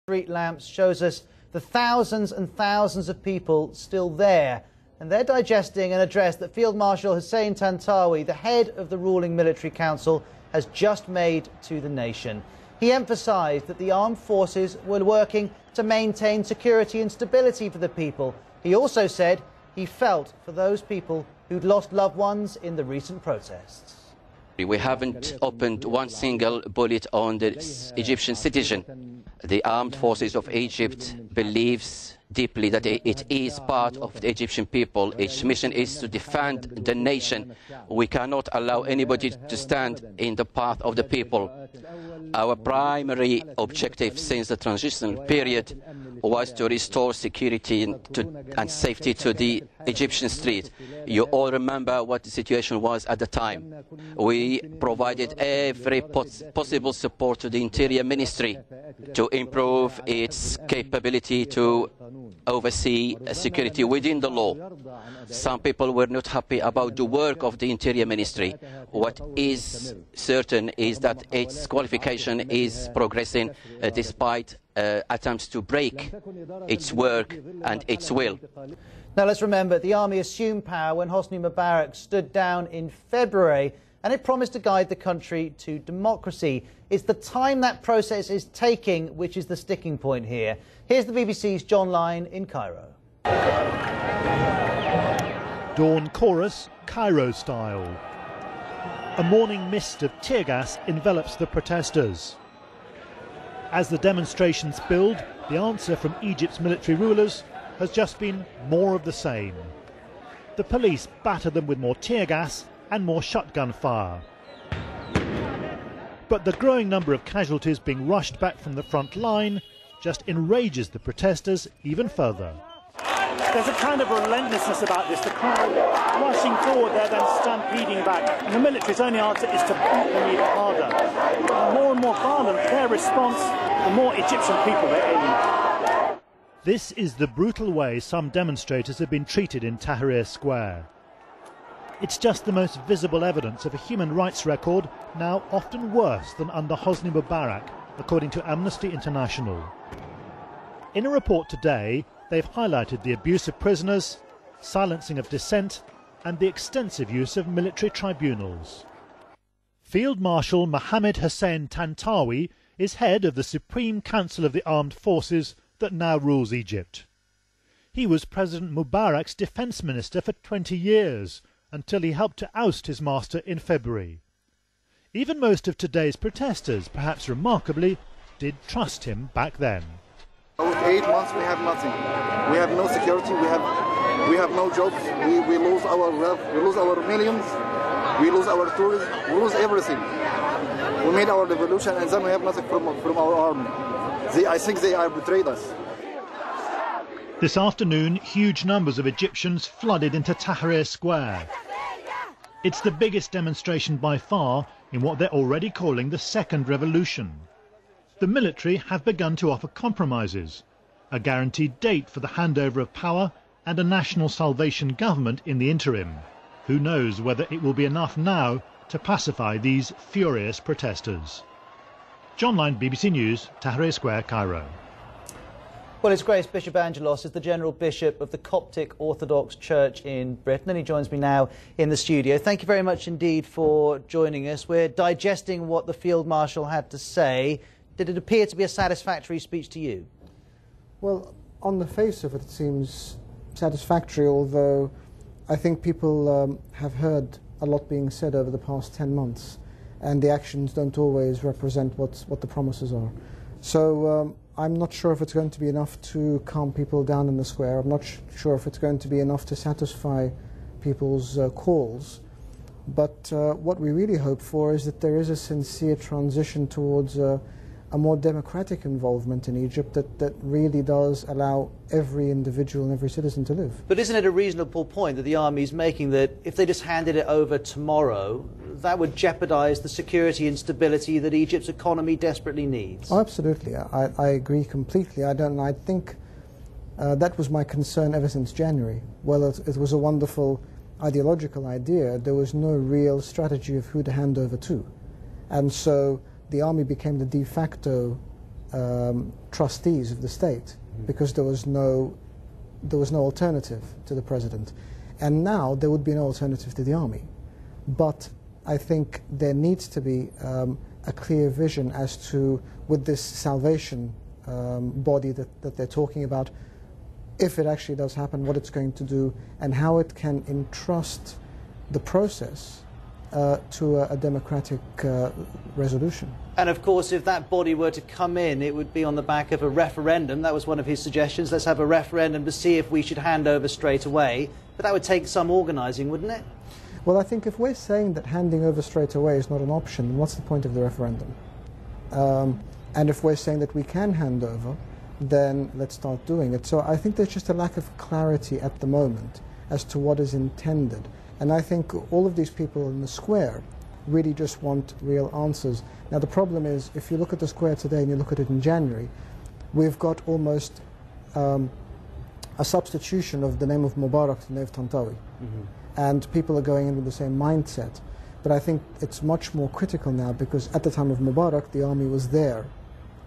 Street lamps shows us the thousands and thousands of people still there, and they're digesting an address that Field Marshal Hussein Tantawi, the head of the ruling military council, has just made to the nation. He emphasised that the armed forces were working to maintain security and stability for the people. He also said he felt for those people who'd lost loved ones in the recent protests. We haven't opened one single bullet on the Egyptian citizen. The armed forces of Egypt believes deeply that it is part of the Egyptian people. Its mission is to defend the nation. We cannot allow anybody to stand in the path of the people. Our primary objective since the transitional period was to restore security and safety to the Egyptian street. You all remember what the situation was at the time. We provided every possible support to the Interior Ministry to improve its capability to oversee security within the law. Some people were not happy about the work of the Interior Ministry. What is certain is that its qualification is progressing despite attempts to break its work and its will. Now let's remember, the army assumed power when Hosni Mubarak stood down in February, and it promised to guide the country to democracy. It's the time that process is taking which is the sticking point here. Here's the BBC's John Lyne in Cairo. Dawn chorus, Cairo style. A morning mist of tear gas envelops the protesters. As the demonstrations build, the answer from Egypt's military rulers has just been more of the same. The police batter them with more tear gas and more shotgun fire. But the growing number of casualties being rushed back from the front line just enrages the protesters even further. There's a kind of relentlessness about this. The crowd rushing forward, they're then stampeding back. And the military's only answer is to beat them even harder. The more and more violent their response, the more Egyptian people they're aiming. This is the brutal way some demonstrators have been treated in Tahrir Square. It's just the most visible evidence of a human rights record now often worse than under Hosni Mubarak, according to Amnesty International. In a report today, they've highlighted the abuse of prisoners, silencing of dissent, and the extensive use of military tribunals. Field Marshal Mohammed Hussein Tantawi is head of the Supreme Council of the Armed Forces that now rules Egypt. He was President Mubarak's defence minister for 20 years, until he helped to oust his master in February. Even most of today's protesters, perhaps remarkably, did trust him back then. With 8 months we have nothing. We have no security, we have no jobs, we lose our wealth, we lose our millions, we lose our tourism, we lose everything. We made our revolution and then we have nothing from our army. I think they are betrayed us. This afternoon, huge numbers of Egyptians flooded into Tahrir Square. It's the biggest demonstration by far in what they're already calling the second revolution. The military have begun to offer compromises, a guaranteed date for the handover of power and a national salvation government in the interim. Who knows whether it will be enough now to pacify these furious protesters. John Lyne, BBC News, Tahrir Square, Cairo. Well, His Grace Bishop Angaelos is the General Bishop of the Coptic Orthodox Church in Britain, and he joins me now in the studio. Thank you very much indeed for joining us. We're digesting what the Field Marshal had to say. Did it appear to be a satisfactory speech to you? Well, on the face of it, it seems satisfactory, although I think people have heard a lot being said over the past 10 months, and the actions don't always represent what the promises are. So I'm not sure if it's going to be enough to calm people down in the square. I'm not sure if it's going to be enough to satisfy people's calls. But what we really hope for is that there is a sincere transition towards a more democratic involvement in Egypt that really does allow every individual and every citizen to live. But isn't it a reasonable point that the army is making, that if they just handed it over tomorrow, that would jeopardise the security and stability that Egypt's economy desperately needs? Oh, absolutely. I agree completely. I think that was my concern ever since January. Well, it was a wonderful ideological idea. There was no real strategy of who to hand over to. And so the army became the de facto trustees of the state, because there was no alternative to the president. And now there would be no alternative to the army. But I think there needs to be a clear vision as to, with this salvation body that they're talking about, if it actually does happen, what it's going to do, and how it can entrust the process to a democratic resolution. And of course, if that body were to come in, it would be on the back of a referendum. That was one of his suggestions. Let's have a referendum to see if we should hand over straight away. But that would take some organising, wouldn't it? Well, I think if we're saying that handing over straight away is not an option, then what's the point of the referendum? And if we're saying that we can hand over, then let's start doing it. So I think there's just a lack of clarity at the moment as to what is intended. And I think all of these people in the square really just want real answers. Now the problem is, if you look at the square today and you look at it in January, we've got almost a substitution of the name of Mubarak to the name of Tantawi. And people are going in with the same mindset. But I think it's much more critical now, because at the time of Mubarak, the army was there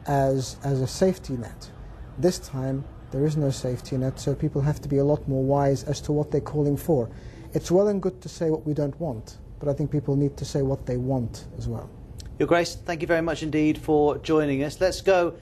as a safety net. This time, there is no safety net, so people have to be a lot more wise as to what they're calling for. It's well and good to say what we don't want, but I think people need to say what they want as well. Your Grace, thank you very much indeed for joining us. Let's go